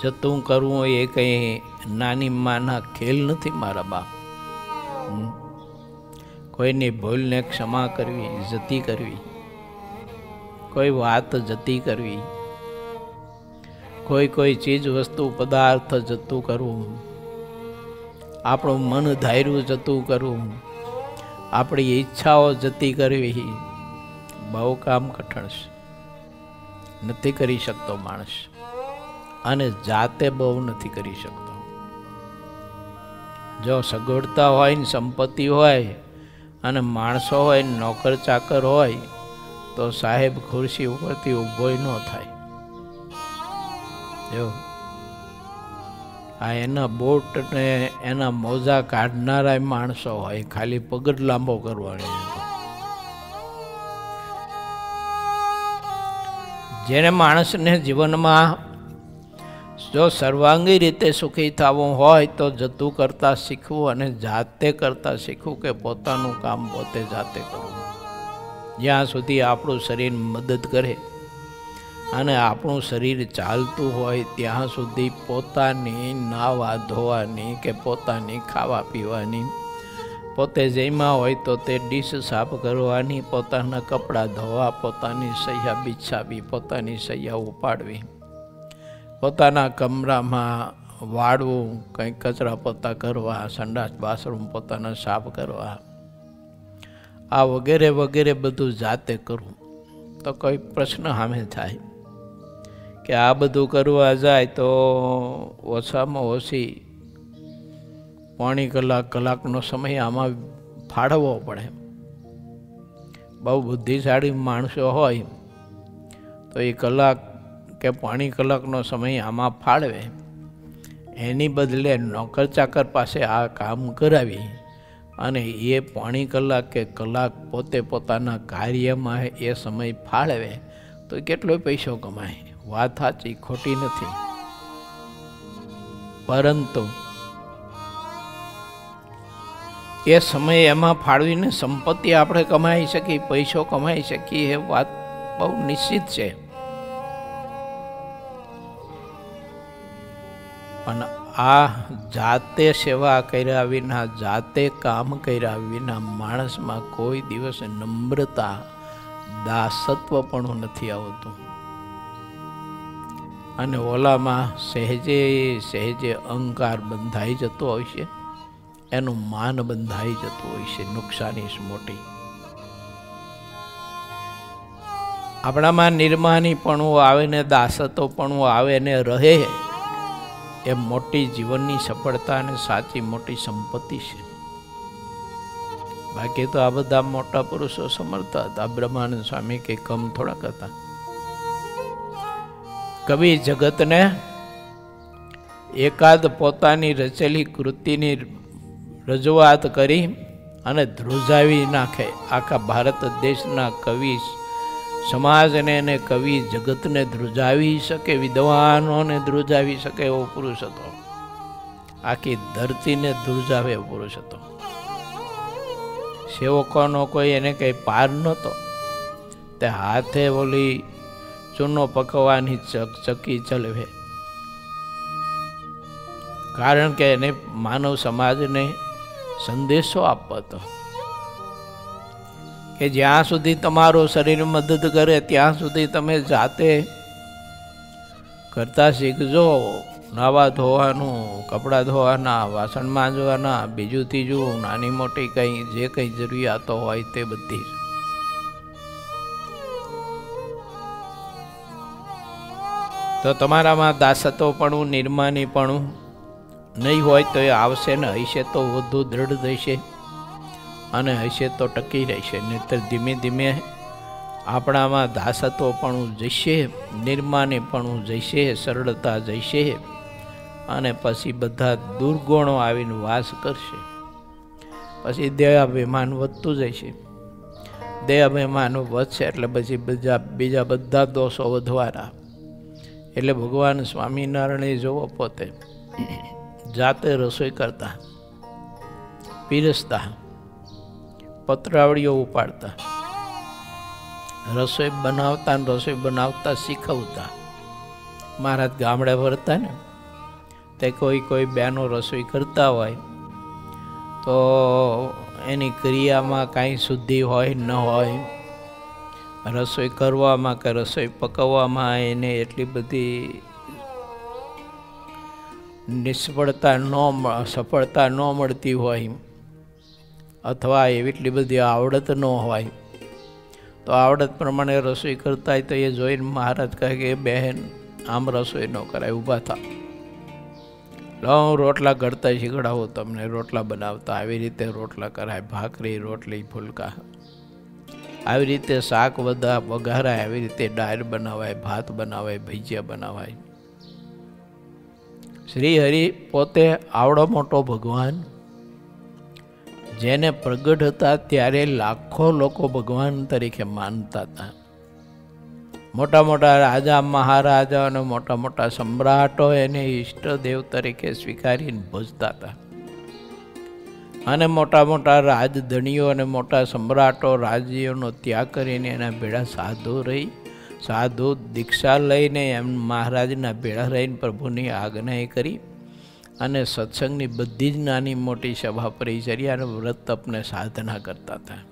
જતું કરવું એ કંઈ નાની માના ખેલ નથી મારા બાપ. કોઈની ભૂલને ક્ષમા કરવી, જતી કરવી, કોઈ વાત જતી કરવી, કોઈ ચીજ વસ્તુ પદાર્થ જતું કરવું, આપણું મન ધાર્યું જતું કરવું, આપણી ઈચ્છાઓ જતી કરવી બહુ કામ કઠણ છે, નથી કરી શકતો માણસ, અને જાતે બહુ નથી કરી શકતો. જો સગવડતા હોય ને સંપત્તિ હોય અને માણસો હોય ને નોકર ચાકર હોય તો સાહેબ ખુરશી ઉપરથી ઊભો ન થાય. જો આ એના બોટ ને એના મોજા કાઢનારા માણસો હોય, ખાલી પગડ લાંબો કરવાની. જેને માણસને જીવનમાં જો સર્વાંગી રીતે સુખી થવું હોય તો જતું કરતા શીખવું અને જાતે કરતા શીખવું, કે પોતાનું કામ પોતે જાતે કરવું. જ્યાં સુધી આપણું શરીર મદદ કરે અને આપણું શરીર ચાલતું હોય ત્યાં સુધી પોતાની નાવા ધોવાની કે પોતાની ખાવા પીવાની, પોતે જમ્યા હોય તો તે ડીશ સાફ કરવાની, પોતાના કપડાં ધોવા, પોતાની સૈયા બિછાવી, પોતાની સૈયા ઉપાડવી, પોતાના કમરામાં વાળવું, કંઈક કચરા પોતા કરવા, સંડાસ બાથરૂમ પોતાના સાફ કરવા, આ વગેરે વગેરે બધું જાતે કરવું. તો કોઈ પ્રશ્ન સામે થાય કે આ બધું કરવા જાય તો ઓછામાં ઓછી પોણી કલાકનો સમય આમાં ફાળવવો પડે. બહુ બુદ્ધિશાળી માણસો હોય તો એ કલાક કે પોણી કલાકનો સમય આમાં ફાળવે, એની બદલે નોકર ચાકર પાસે આ કામ કરાવી અને એ પોણી કલાક કે કલાક પોતે પોતાના કાર્યમાં એ સમય ફાળવે તો કેટલો પૈસો કમાય. વાત સાચી, ખોટી નથી. પરંતુ એ સમય એમાં ફાળવીને સંપત્તિ આપણે કમાઈ શકીએ, પૈસો કમાઈ શકીએ, એ વાત બહુ નિશ્ચિત છે. પણ આ જાતે સેવા કર્યા વિના, જાતે કામ કર્યા વિના માણસમાં કોઈ દિવસ નમ્રતા, દાસત્વ પણ નથી આવતું. અને ઓલામાં સહેજે સહેજે અહંકાર બંધાઈ જતો હોય છે, એનું માન બંધાઈ જતું હોય છે. નુકસાની મોટી. આપણામાં નિર્માનીપણું આવે ને દાસત્વપણું આવે ને રહે, એ મોટી જીવનની સફળતા અને સાચી મોટી સંપત્તિ છે. બાકી તો આ બધા મોટા પુરુષો સમર્થ હતા. બ્રહ્માનંદ સ્વામી કે કમ થોડાક હતા. કવિ જગતને એકાદ પોતાની રચેલી કૃતિની રજૂઆત કરી અને ધ્રુજાવી નાખે. આખા ભારત દેશના કવિ સમાજને અને કવિ જગતને ધ્રુજાવી શકે, વિદ્વાનોને ધ્રુજાવી શકે એવો પુરુષ હતો. આખી ધરતીને ધ્રુજાવે એવો પુરુષ હતો. સેવકોનો કોઈ એને કંઈ પાર નહોતો. તે હાથે ઓલી ચૂનો પકવવાની ચકી ચલવે, કારણ કે એને માનવ સમાજને સંદેશો આપવો હતો કે જ્યાં સુધી તમારું શરીર મદદ કરે ત્યાં સુધી તમે જાતે કરતા શીખજો. નાવા ધોવાનું, કપડાં ધોવાના, વાસણ માંજવાના, બીજું ત્રીજું નાની મોટી કંઈ જે કંઈ જરૂરિયાતો હોય તે બધી. તો તમારામાં દાસત્વપણું, નિર્માનીપણું નહીં હોય તો એ આવશે ને, હશે તો વધુ દ્રઢ થશે અને હશે તો ટકી રહેશે. નહીંતર ધીમે ધીમે આપણામાં દાસત્વપણું જશે, નિર્માનીપણું જશે, સરળતા જશે અને પછી બધા દુર્ગુણો આવીને વાસ કરશે. પછી દેહાભિમાન વધતું જશે. દેહાભિમાન વધશે એટલે પછી બીજા બધા દોષો વધવાના. એટલે ભગવાન સ્વામિનારાયણે જોવો પોતે જાતે રસોઈ કરતા, પીરસતા, પત્રાવળીઓ ઉપાડતા, રસોઈ બનાવતા શીખવતા. મહારાજ ગામડે ફરતા ને તે કોઈ બહેનો રસોઈ કરતા હોય તો એની ક્રિયામાં કાંઈ શુદ્ધિ હોય ન હોય, રસોઈ કરવામાં કે રસોઈ પકવવામાં એને એટલી બધી સફળતા ન મળતી હોય, અથવા એવી એટલી બધી આવડત ન હોય, તો આવડત પ્રમાણે રસોઈ કરતા હોય તો એ જોઈને મહારાજ કહે કે બહેન આમ રસોઈ ન કરાય, ઊભા થા, હું રોટલા ઘડતા શીખડાવું તમને, રોટલા બનાવતા આવી રીતે રોટલા કરાય, ભાખરી, રોટલી, ફુલકા, આવી રીતે શાક વઘારાય, આવી રીતે દાળ બનાવાય, ભાત બનાવાય, ભજીયા બનાવાય. શ્રી હરિ પોતે આવડો મોટો ભગવાન, જેને પ્રગટ હતા ત્યારે લાખો લોકો ભગવાન તરીકે માનતા હતા. મોટા મોટા રાજા મહારાજા અને મોટા મોટા સમ્રાટો એને ઈષ્ટદેવ તરીકે સ્વીકારીને ભજતા હતા. અને મોટા મોટા રાજધણીઓ અને મોટા સમ્રાટો રાજ્યોનો ત્યાગ કરીને એના ભેળા સાધુ દીક્ષા લઈને એમ મહારાજના ભેળા રહીને પ્રભુની આજ્ઞા કરી અને સત્સંગની બધી જ નાની મોટી સભા પરિચર્યા અને વ્રત તપને સાધના કરતા હતા.